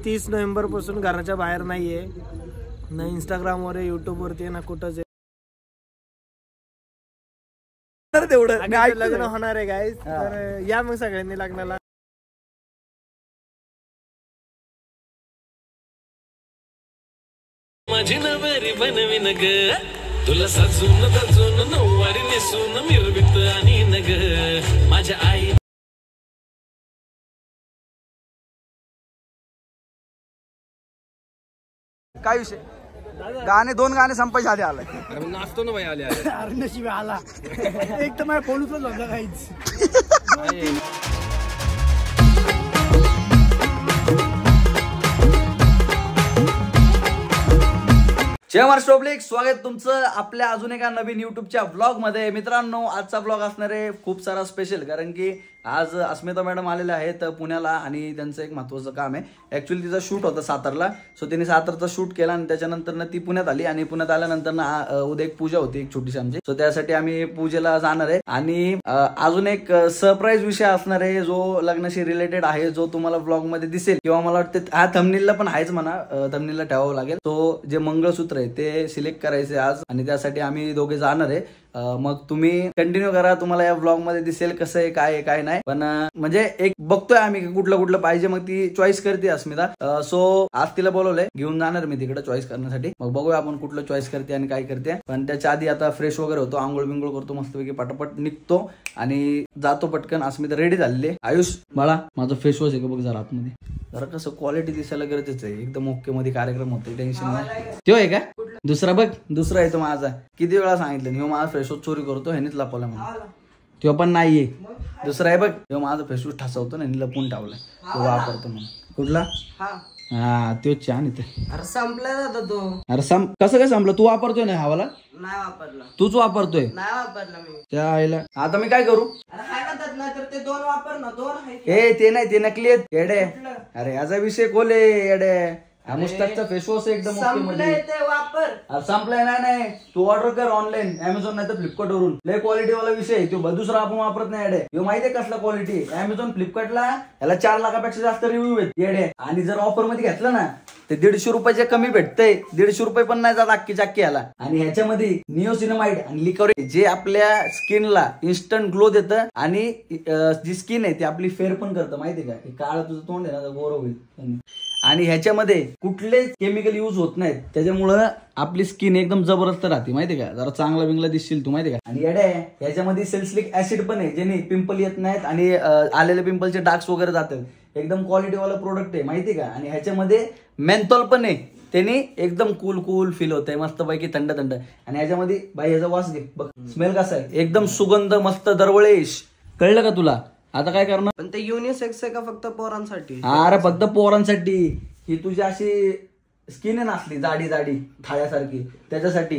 30 November पासून घराच्या बाहेर नाहीये, ना इंस्टाग्रामवर आहे, युट्यूब वरती ना कुठंच आहे. तेवढं लग्न होणार आहे गाईज, तर या मग सगळ्यांनी लग्नाला. माझी नवरी बनवीन ग तुला सजून दजून नऊवारी नेसून मिरवित आणि नग माझ्या आई. काय विषय गाणे 2 गाणे संपायच्या आधी आलाय. नाचतो ना भाई आले नशीब आला एक तर माझ्या फोन उचलत होता काहीच. जय महाराष्ट्र पब्लिक, स्वागत तुमचं आपल्या अजून एका नवीन युट्यूबच्या ब्लॉग मध्ये. मित्रांनो, आजचा ब्लॉग असणार आहे खूप सारा स्पेशल, कारण की आज अस्मिता मॅडम आलेल्या आहेत पुण्याला आणि त्यांचं एक महत्त्वाचं काम आहे. ऍक्च्युली तिचा शूट होता सातारला, सो त्यांनी सातारचा शूट केला आणि त्याच्यानंतर ती पुण्यात आली आणि पुण्यात आल्यानंतर उद्या एक पूजा होती एक छोटीशी आमची, सो त्यासाठी आम्ही पूजेला जाणार आहे. आणि अजून एक सरप्राईज विषय असणार आहे जो लग्नाशी रिलेटेड आहे, जो तुम्हाला ब्लॉग मध्ये दिसेल किंवा मला वाटतं हा थंबनेलला पण आहेच म्हणा, थंबनेलला ठेवावं लागेल. तो जे मंगळसूत्र आहे ते सिलेक्ट करायचे आज आणि त्यासाठी आम्ही दोघे जाणार आहे. मग तुम्ही कंटिन्यू करा, तुम्हाला या ब्लॉग मध्ये दिसेल कसं आहे काय आहे काय नाही. पण म्हणजे एक बघतोय आम्ही कुठलं कुठलं पाहिजे, मग ती चॉईस करते अस्मिता. सो आज तिला बोलवलंय, घेऊन जाणार मी तिकडे चॉईस करण्यासाठी. मग बघूया आपण कुठलं चॉईस करते आणि काय करते. पण त्याच्या आधी आता फ्रेश वगैरे होतो, आंघोळ बिंगोळ करतो, मस्तपैकी पटापट निघतो आणि जातो पटकन. अस्मिता रेडी झालेली. आयुष बाळा, माझं फेस वॉश आहे का बघ जरा आतमध्ये, जरा कसं क्वालिटी दिसायला गरजेचं आहे. एकदम ओके मध्ये कार्यक्रम होते, टेन्शन नाही. तो आहे का दुसरा? बघ दुसरा आहे तो माझा. किती वेळा सांगितलं मी माझा फेसवॉश चोरी करतो, ह्यानेच लपवला म्हणून. तो पण नाहीये, दुसरा आहे बघ. तो माझा फेसवॉश ठसवतो ना, लपून ठेवलाय, तो वापरतो म्हणून. कुठला? हा तो छान इथे. अरे संपला जातो तो. अरे कसं काय संपलं? तू वापरतोय ना हवाला? नाही वापरला. तूच वापरतोय? नाही वापरला मी. त्या आईला आता मी काय करू? तर ते 2 वापर ना, 2 ए ते नाही, ते नकली आहेत येडे. अरे याचा विषय खोले येडे. हा मुस्ताकचा फेसवॉश एकदम वापर. संपलाय नाही, तू ऑर्डर कर ऑनलाईन, अमेझॉन नाही तर फ्लिपकार्ट वरून. लय क्वालिटी वाला विषय आहे तो, दुसरा आपण वापरत नाही येडे. हे माहितीये कसला क्वालिटी? अमेझॉन फ्लिपकार्टला याला 4 लाखापेक्षा जास्त रिव्ह्यू आहेत येडे. आणि जर ऑफर मध्ये घेतलं ना ते 150 रुपयाचे कमी भेटतंय. 150 रुपये पण नाही जात अख्खी चाक्की याला. आणि ह्याच्यामध्ये निओसिनामाइड आणि लिकोरिन जे आपल्या स्किनला इन्स्टंट ग्लो देतं आणि जी स्किन आहे ती आपली फेअर पण करतं. माहितीये का? काळ तुझं तोंड आहे ना गोरं होईल. आणि ह्याच्यामध्ये कुठलेच केमिकल युज होत नाहीत, त्याच्यामुळं आपली स्किन एकदम जबरदस्त राहते. माहितीये का? जरा चांगला बिंगला दिसशील तू. माहितीये का? आणि येडे ह्याच्यामध्ये सॅलिसिलिक ऍसिड पण आहे, ज्याने पिंपल येत नाहीत आणि आलेले पिंपलचे डार्क्स वगैरे जातात. एकदम क्वालिटी वाला प्रोडक्ट आहे. माहितीये का? आणि ह्याच्यामध्ये मेंथॉल पण आहे, त्याने एकदम कूल फील होतंय, मस्त पैकी थंड. आणि ह्याच्यामध्ये बाई ह्याचा वास घे बघ, स्मेल कसा आहे, एकदम सुगंध मस्त दरवळेश. कळलं का तुला? आता काय करणार? पण ते युनिसेक्स आहे का फक्त पोरांसाठी? अरे फक्त पोरांसाठी. ही तुझी अशी स्किन आहे ना असली जाडी थाळ्यासारखी, त्याच्यासाठी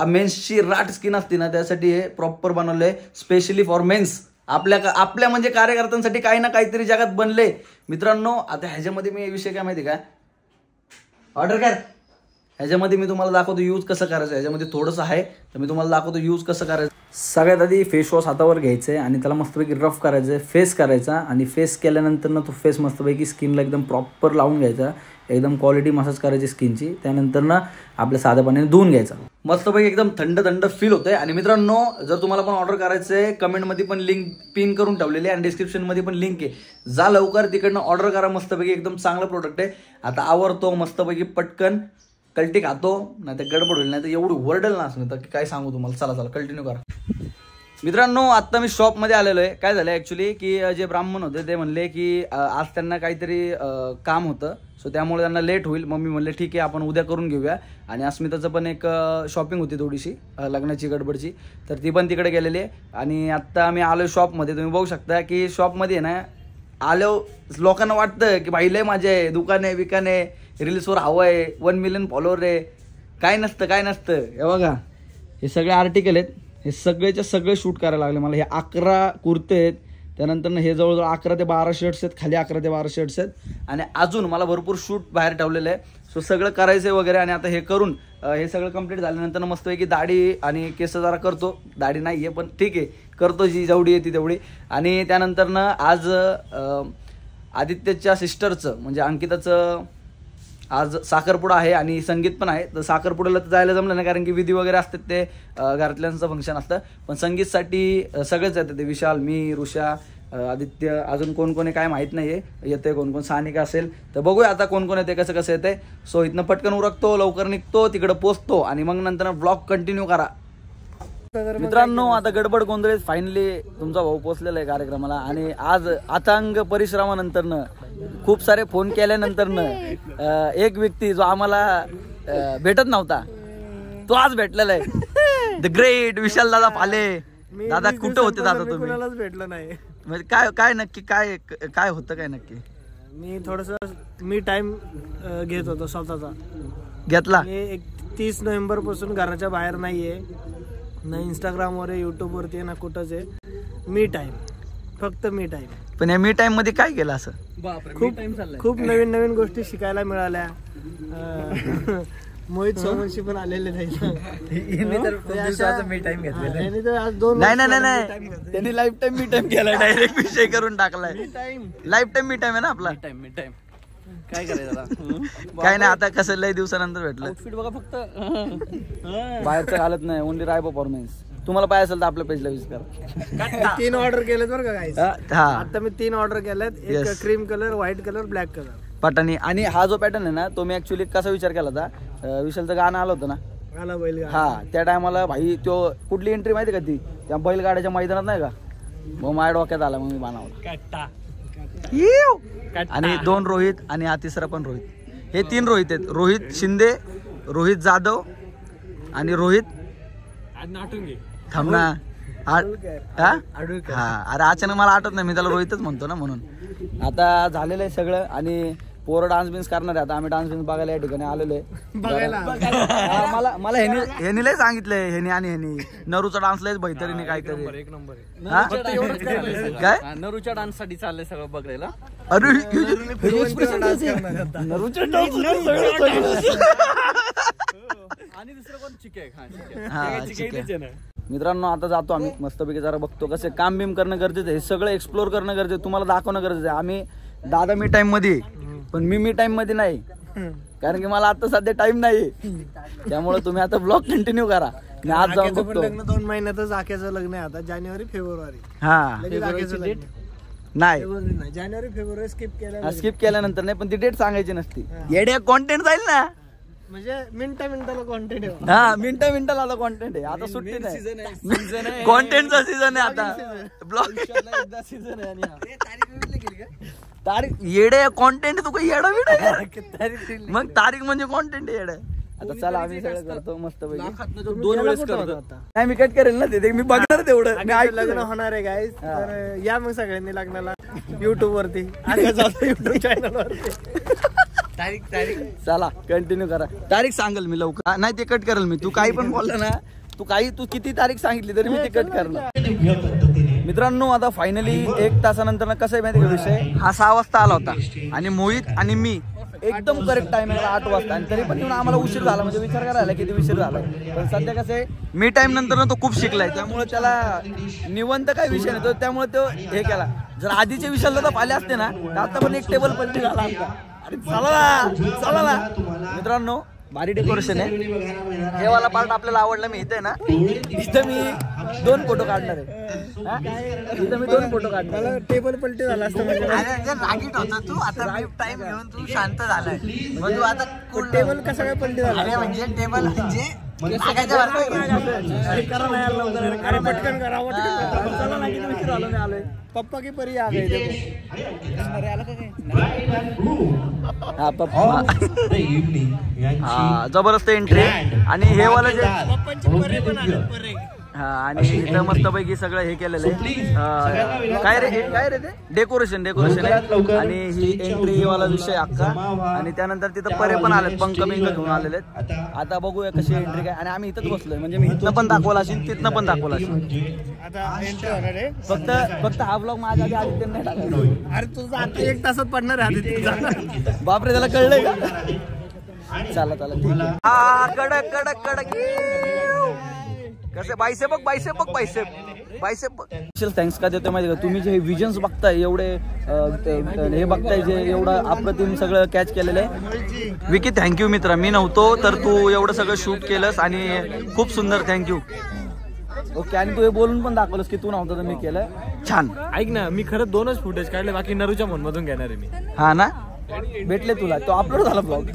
मेन्सची राट स्किन असते ना, त्यासाठी हे प्रॉपर बनवलंय स्पेशली फॉर मेन्स. आपल्या म्हणजे कार्यकर्त्यांसाठी काही ना काहीतरी जगात बनले मित्रांनो. आता ह्याच्यामध्ये मी विषय काय माहिती का, ऑर्डर कर. ह्याच्यामध्ये मी तुम्हाला दाखवतो यूज कसं करायचं. ह्याच्यामध्ये थोडंसं आहे तर मी तुम्हाला दाखवतो यूज कसं करायचं. सगळ्यात आधी फेस वॉश हातावर घ्यायचंय आणि त्याला मस्तपैकी रफ करायचंय, फेस करायचा. आणि फेस केल्यानंतर ना तो फेस मस्तपैकी स्किनला एकदम प्रॉपर लावून घ्यायचा, एकदम क्वालिटी मसाज करायची स्किनची. त्यानंतर ना आपल्या साध्या पाण्याने धुवून घ्यायचा. मस्तपैकी एकदम थंड फील होतंय. आणि मित्रांनो, जर तुम्हाला पण ऑर्डर करायचंय, कमेंटमध्ये पण लिंक पिन करून ठेवलेली आहे आणि डिस्क्रिप्शनमध्ये पण लिंक आहे. जा लवकर तिकडनं ऑर्डर करा. मस्तपैकी एकदम चांगलं प्रोडक्ट आहे. आता आवडतो मस्तपैकी पटकन कल्टी खातो, नाही तर गडबड होईल, नाही तर एवढी वरडेल ना असं तर काय सांगू तुम्हाला. चला कंटिन्यू करा. मित्रांनो, आता मी शॉपमध्ये आलेलो आहे. काय झालं ऍक्च्युली की जे ब्राह्मण होते ते म्हणले की आज त्यांना काहीतरी काम होतं, सो त्यामुळे त्यांना लेट होईल. मग मी म्हणले ठीक आहे आपण उद्या करून घेऊया. आणि अस्मिताचं पण एक शॉपिंग होती थोडीशी लग्नाची गडबडची, तर ती पण तिकडे गेलेली आहे. आणि आत्ता आम्ही आलो शॉपमध्ये. तुम्ही बघू शकता की शॉपमध्ये ना आलो लोकांना वाटतं की भाई लय माझे आहे, दुकान आहे बिकान आहे, रील्सवर हवं आहे, 1 मिलियन फॉलोअर आहे. काय नसतं. हे बघा हे सगळे आर्टिकल आहेत, हे सगळेच्या सगळे शूट करायला लागले मला. हे 11 कुर्ते आहेत, त्यानंतर हे जवळजवळ 11 ते 12 शर्ट्स आहेत, खाली 11 ते 12 शर्ट्स आहेत. आणि अजून मला भरपूर शूट बाहेर ठेवलेलं आहे. सो सगळं करायचं वगैरे. आणि आता हे करून हे सगळं कंप्लीट झाल्यानंतर मस्तपैकी दाढी आणि केस जरा करतो. दाढी नाही आहे पण ठीक आहे करतो, जी जेवढी येते तेवढी. आणि त्यानंतर ना आदित्यच्या सिस्टरचं म्हणजे अंकिताचं आज साखरपुडा आहे आणि संगीत पण आहे. तर साखरपुड्याला तर जायला जमलं नाही कारण की विधी वगैरे असतात, ते घरातल्यांचं फंक्शन असतं. पण संगीतसाठी सगळेच येतात, ते विशाल, मी, ऋषा, आदित्य, अजून कोण कोण आहे काय माहीत नाही आहे, येते कोण कोण, सानिका असेल. तर बघूया आता कोण कोण येते, कसं कसं येते. सो इथनं पटकन उरकतो, लवकर निघतो, तिकडं पोचतो आणि मग नंतर ब्लॉग कंटिन्यू करा. मित्रांनो आता गडबड गोंधळीत फायनली तुमचा भाऊ पोचलेला आहे कार्यक्रमाला आणि आज अथांग परिश्रमानंतरनं खूप सारे फोन केल्यानंतरनं एक व्यक्ती जो आम्हाला भेटत नव्हता तो आज भेटलेला आहे. द ग्रेट विशाल दादा पाले. दादा कुठं होते दादा तुम्ही? भेटलं नाही म्हणजे काय नक्की काय होतं काय नक्की? मी थोडस टाइम घेत होतो स्वतःचा. घेतला? मी 30 नोव्हेंबर पासून घराच्या बाहेर नाहीये, ना इंस्टाग्रामवर आहे, युट्यूबवरती ना कुठंच आहे. मी टाइम, फक्त मी टाइम. पण या मी टाइम मध्ये काय केलं असं? खूप नवीन नवीन गोष्टी शिकायला मिळाल्या. मोहित सोमवंशी पण आलेले नाही. त्यांनी लाईफ टाइम मी टाइम केला, डायरेक्ट विषय करून टाकलाय. लाईफ टाइम मी टाइम आहे ना आपला. काय करायचं काय नाही, आता कसं लय दिवसानंतर भेटलं. आउटफिट बघा फक्त बाहेरचं घालत नाही, ओनली राय परफॉर्मन्स. तुम्हाला पाहिजे असेल तर आपल्या पेजला विजिट करा. 3 ऑर्डर केलेत बरं का गाईस. आता मी 3 ऑर्डर केलेत, एक cream colour, white colour, black colour पटाणी. आणि हा जो पॅटर्न आहे ना तो मी ऍक्च्युली कसा विचार केला होता, विशालचं गाणं आलं होतं ना, आला बैलगाडा. हा त्या टायमाला भाई तो कुठली एंट्री माहिती का ती, त्या बैलगाड्याच्या मैदानात नाही का, मग माझ्या डोक्यात आला, मग मी बनवला. आणि 2 रोहित आणि हा तिसरा पण रोहित. हे 3 रोहित आहेत, रोहित शिंदे, रोहित जाधव आणि रोहित थांबना. हा अरे अचानक मला आठवत नाही, मी त्याला रोहितच म्हणतो ना म्हणून. आता झालेलं आहे सगळं आणि पोरं डान्स बिन्स करणार आहे. आता आम्ही डान्स बिन्स बघायला या ठिकाणी आलेलो आहे. मला ह्यानी लय सांगितलंय, ह्यानी आणि ह्यानी नरूचा डान्स लयच बैतरीने काहीतरी. काय नरूच्या डान्स साठी चाललंय सगळं बघायला. अरे आणि दुसरं कोण चिके. मित्रांनो आता जातो आम्ही मस्तपैकी, जरा बघतो कसं काम बिम करणं गरजेचं आहे, सगळं एक्सप्लोर करणं गरजेचं आहे, तुम्हाला दाखवणं गरजेचं आहे. आम्ही दादा मी टाइम मध्ये, पण मी टाइम मध्ये नाही कारण की मला आता सध्या टाइम नाही. त्यामुळे तुम्ही आता ब्लॉग कंटिन्यू करा. मी आज जाऊन बघतो. लग्न 2 महिन्यातच आख्याचं लग्न आहे आता, जानेवारी फेब्रुवारी. हा डेट नाही, जानेवारी फेब्रुवारी स्किप केल्यानंतर नाही, पण ती डेट सांगायची नसती. येड्या कॉन्टेंट जाईल ना, म्हणजे मिनिटाला कॉन्टेंट आहे. हा मिनिटाला आता कॉन्टेंट आहे. आता सुट्टी नाही, कॉन्टेंटचा सीझन आहे आता. ब्लॉग सीझन आहे. तारीख येडे कॉन्टेंट, तू काही येडा विड मग तारीख म्हणजे कॉन्टेंट येड. आता चला आम्ही सगळं करतो मस्त पैकी. 2 वेळेस करतो. नाही मी कट करेल ना ते, मी बघणार तेवढं. लग्न होणार आहे गाईज, तर या मग सगळ्यांनी लग्नाला युट्यूब वरती, युट्यूब चॅनल वरती. तारीख चला कंटिन्यू करा. तारीख सांगेल मी लवकर, नाही ते कट करेल मी. तू काही पण बोलला ना, तू किती तारीख सांगितली तरी मी ते कट करणार. मित्रांनो आता फायनली 1 तासानंतर कसं आहे माहिती का विषय, हा 6 वाजता आला होता आणि मोहित आणि मी एकदम करेक्ट टाइम आहे 8 वाजता, आणि तरी पण आम्हाला उशीर झाला. म्हणजे विचार करायला किती उशीर झाला. पण सध्या कसं आहे मी टाइम नंतर तो खूप शिकलाय, त्यामुळे त्याला निवंत काही विषय नाही, त्यामुळे तो हे केला. जर आधीचे विषयाला तर पाले असते ना तर आता पण एक टेबल पलटी झाला असता. अरे चला ना मित्रांनो, भारी डेकोरेशन आहे. हे वाला पार्ट आपल्याला आवडला. मी इथे ना, इथं मी 2 फोटो काढणार आहे. इथं मी 2 फोटो काढणार. टेबल पलटी झाला असतं म्हणजे रागीट होता तू, आता टाइम घेऊन तू शांत झालाय. मग तू आता टेबल कसं काय पलटी झाला म्हणजे टेबल म्हणजे पटकन करा. पप्पा की परी आ गए. हा पप्पा, हा जबरदस्त एंट्री. आणि हे वाला जे हा, आणि इथं मस्तपैकी सगळं हे केलेलं आहे. काय रे ते डेकोरेशन आहे. आणि ही एंट्री वाला विषय अख्खा. आणि त्यानंतर तिथं परे पण आलेत, पंख घेऊन आलेले आहेत. आता बघूया कशी एंट्री काय. आणि आम्ही इथंच बसलोय, म्हणजे मी इथनं पण दाखवला असेल, तिथनं पण दाखवला असेल. फक्त हा ब्लॉग माझ्या आधी आदित्य नाही टाकायचा. अरे तुझं आता 1 तासात पडणार आहे. बापरे, त्याला कळलंय का? चला ठीक आहे. हा कडक कसे बायसेप बघ बायसेप. स्पेशल थँक्स का देतोय माहिती का, तुम्ही जे विजन्स बघताय एवढे हे बघताय जे एवढं अप्रतिम सगळं कॅच केलेलं आहे. विकी थँक्यू मित्रा, मी नव्हतो तर तू एवढं सगळं शूट केलंस आणि खूप सुंदर, थँक्यू. ओके, आणि तू हे बोलून पण दाखवलंस की तू नव्हतं तर मी केलं, छान. ऐक ना, मी खरं 2च फुटेज काढले, बाकी नरूच्या फोन मधून घेणार आहे मी. हा ना, भेटले तुला, तो अपलोड झाला ब्लॉग.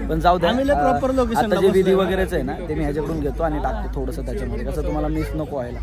पण जाऊ द्या, प्रॉपर लोकेशन आता जे विधी वगैरेच आहे ना ते मी ह्याच्याकडून घेतो आणि टाकतो थोडंसं त्याच्यामध्ये, कसं तुम्हाला मिस नको व्हायला.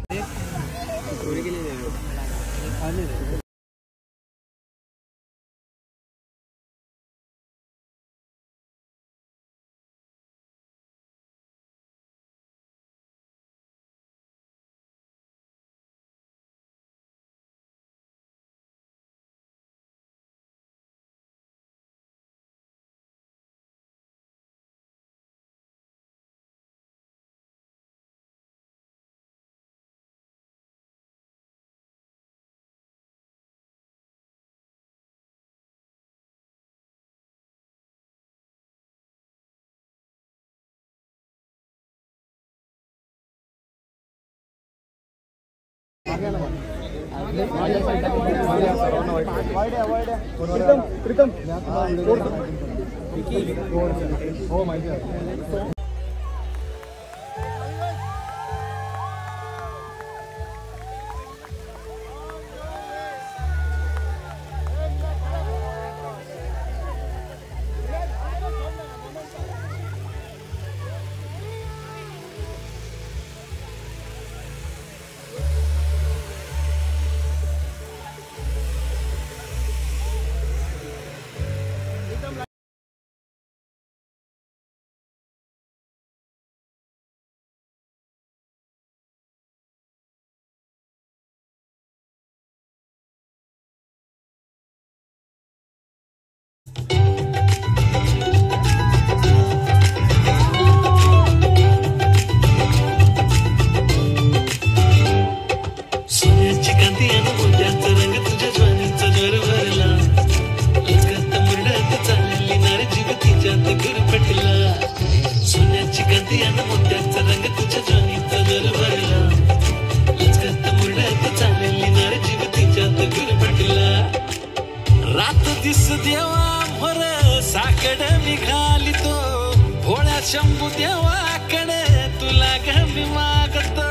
शंभू देवाकडे तुला घरी मागतो,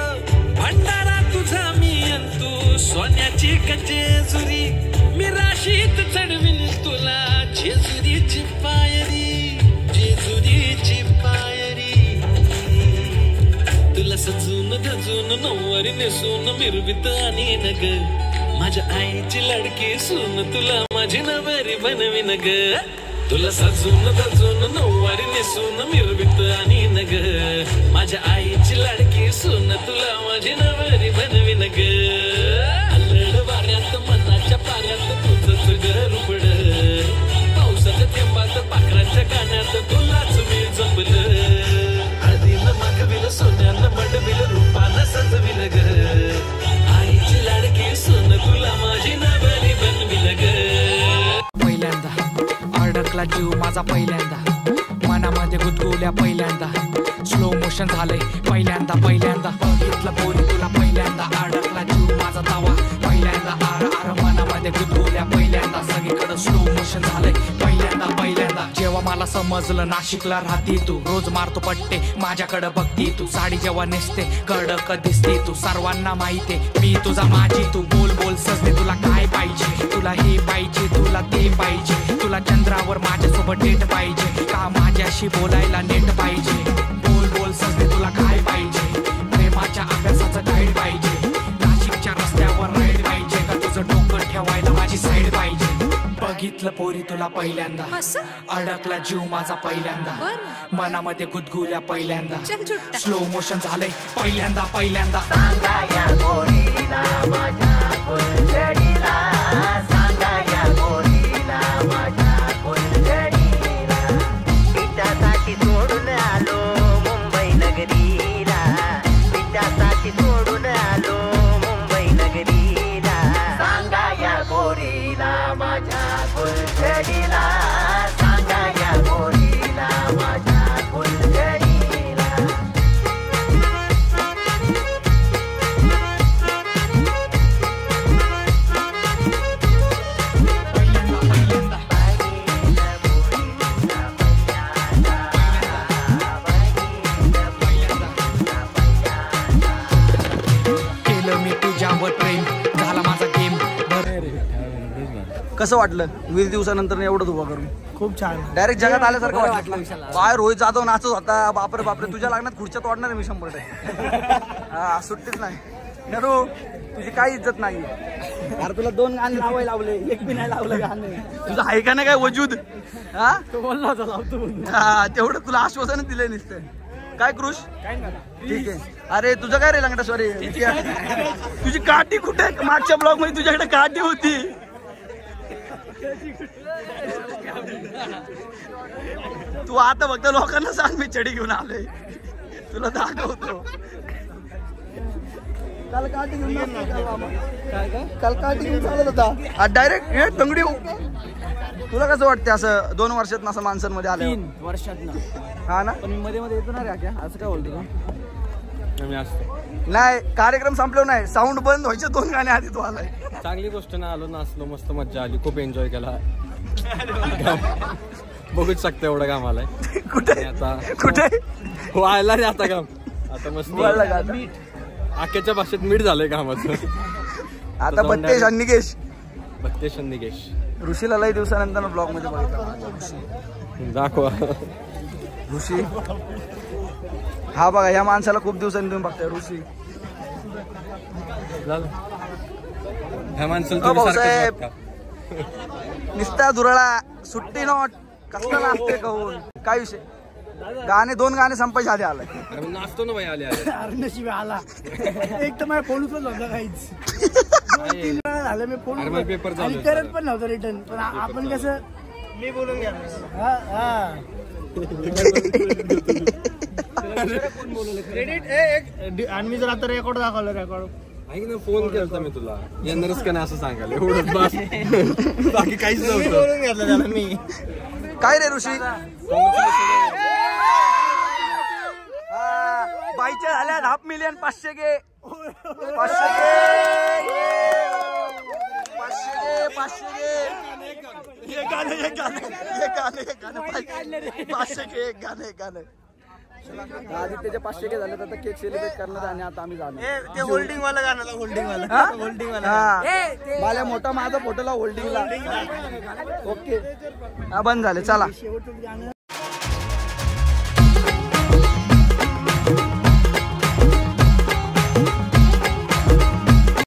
भंडारा तुझा मी तू सोन्याची जेजुरी, मी राशीत चढविन तुला जेजुरीची पायरी, जेजुरीची पायरी. तुला सजून धजून नऊवारी नेसून मिरवित आणि नग, माझ्या आईची लाडकी सून तुला माझी नवरी बनवीन ग. तुला सजून धजून नऊवारी नेसून मिरवित आणि नग, माझ्या आईची लाडकी सून तुला माझी नवरी बनवीन ग. अल्लड वाऱ्यात मनाच्या पाऱ्यात तुझंच घर उघड, पावसाच्या थेंबात पाखरांच्या गाण्यात तुलाच मी जपलं. हळदीनं मागविल सोन्यानं मडविल रूपानं सजविल ग, आईची लाडकी सून तुला माझी नवरी बनविल ग. पहिल्यांदा अडकला जीव माझा, पहिल्यांदा मनामध्ये गुदगुल्या, पहिल्यांदा स्लो मोशन झालंय, पहिल्यांदा बघितलं पोरी तुला, पहिल्यांदा अडकला जीव माझा तवा, पहिल्यांदा आर आर मनामध्ये गुदगुल्या, पहिल्यांदा सगळीकडे स्लो मोशन झालंय, पहिल्यांदा जेव्हा मला समजलं नाशिकला राहती तू, रोज मारतो पट्टे माझ्याकडे बघती तू, साडी जेव्हा नेसते कडक दिसते तू, सर्वांना माहिती मी तुझा माझी तू. बोल बोल सजने तुला काय पाहिजे, तुला हे पाहिजे तुला ते पाहिजे, तुला चंद्रावर माझ्यासोबत डेट पाहिजे का माझ्याशी बोलायला नेट पाहिजे. बोल बोल सजने तुला काय पाहिजे, प्रेमाच्या अभ्यासाचं गाईड पाहिजे, नाशिकच्या रस्त्यावर राईड पाहिजे का तुझं डोकं ठेवायला माझी साईड पाहिजे. बघितलं पोरी तुला पहिल्यांदा, अडकला जीव माझा पहिल्यांदा, मनामध्ये गुदगुल्या पहिल्यांदा, स्लो मोशन झालंय पहिल्यांदा. सांगा या पोरीला माझ्या फुलझडीला, सांगा या पोरीला माझ्या फुलझडीला, तिच्यासाठी सोडून आलो मुंबई नगरीला, तिच्यासाठी सोडून आलो मुंबई नगरीला. सांगा या पोरीला माझ्या फुलझडीला, सांगा या पोरीला माझ्या फुलझडीला. कसं वाटलं 20 दिवसानंतर एवढं उभा करून? खूप छान. डायरेक्ट जगात आल्यासारखं वाटलं. बाय रोहित जाधव नाचत होता. बापरे बापरे, तुझ्या लग्नात खुर्च्यात वाढणार आहे मी 100%. हा सुट्टीच नाही. नरू तुझी काही इज्जत नाही. अरे तुला 2 गाणे लावायला लावले, एक बी नाही लावलं गाणे. तुझं आहे का नाही काय वजूद? हा बोलला होता लावतो. हा तेवढं तुला आश्वासन दिलंय नुसतं. काय कृष? ठीक आहे. अरे तुझं काय रे लंगडा सॉरी, तुझी काठी कुठे आहे? मागच्या ब्लॉग मध्ये तुझ्याकडे काठी होती. तू आता फक्त लोकांना सांग मी चडी घेऊन आलोय, तुला दाखवतो. काल काठी घेऊन काल काठी घेऊन चालत होता डायरेक्ट हे तंगडी. तुला कसं वाटतं असं 2 वर्षात असं माणसांमध्ये आलं? 3 वर्षात हा ना. पण मी मध्ये मध्ये येतो ना रे आक्या, असं काय बोलतो मी असतो. नाही कार्यक्रम संपलो नाही, साऊंड बंद व्हायचे 2 गाणे आधी तू आलाय. चांगली गोष्ट ना, आलो नाचलो, मस्त मज्जा आली, खूप एन्जॉय केला. बघूच शकता एवढं काम आलाय. कुठे आता कुठे व्हायला रे आता काम. आता मस्त वळलं का आता? आख्याच्या भाषेत मीठ झालंय कामाचं. आता बत्तेश आणि निकेश. बत्तेश आणि निकेश. ऋषीला लई दिवसानंतर ब्लॉग मध्ये बघितलं. दाखवा ऋषी. हा बघा या माणसाला खूप दिवसांनी तुम्ही बघताय. ऋषी ह्या माणसाला भाऊसाहेब निस्ता दुरळा सुट्टी नॉट कसला नाचते कहून काय विषय? गाणे 2 गाणे संपायच्या आधी आलाय. नाचतो ना भाई आले आले. अरे नशीब आला. एक तर माझ्या फोन उचलत नव्हता काहीच. 2-3 वेळा झालं मी फोन अरे माझा पेपर चालू करत पण नव्हतं रिटर्न. पण आपण कसं मी बोलून घ्या. क्रेडिट. आणि मी जर आता रेकॉर्ड दाखवलं रेकॉर्ड ऐक ना, फोन केलता मी तुला येणारच का नाही असं सांगायला, एवढंच बस. बाकी काहीच नव्हतं. बोलून घेतलं त्याला मी. काय रे ऋषी? बाईच्या झाल्या 500,000 500 गे 500 गे 500 गे. एक गाणं 500 गे एक गाणं. आधी त्याचे 500 के झाले, आता केक सेलिब्रेट करणार आणि आता आम्ही जाणार. ते होल्डिंग वाला गाणं होल्डिंग वाला मला मोठा माझा फोटोला होल्डिंगला. ओके हा बंद झाले चला. शेवटचं गाणं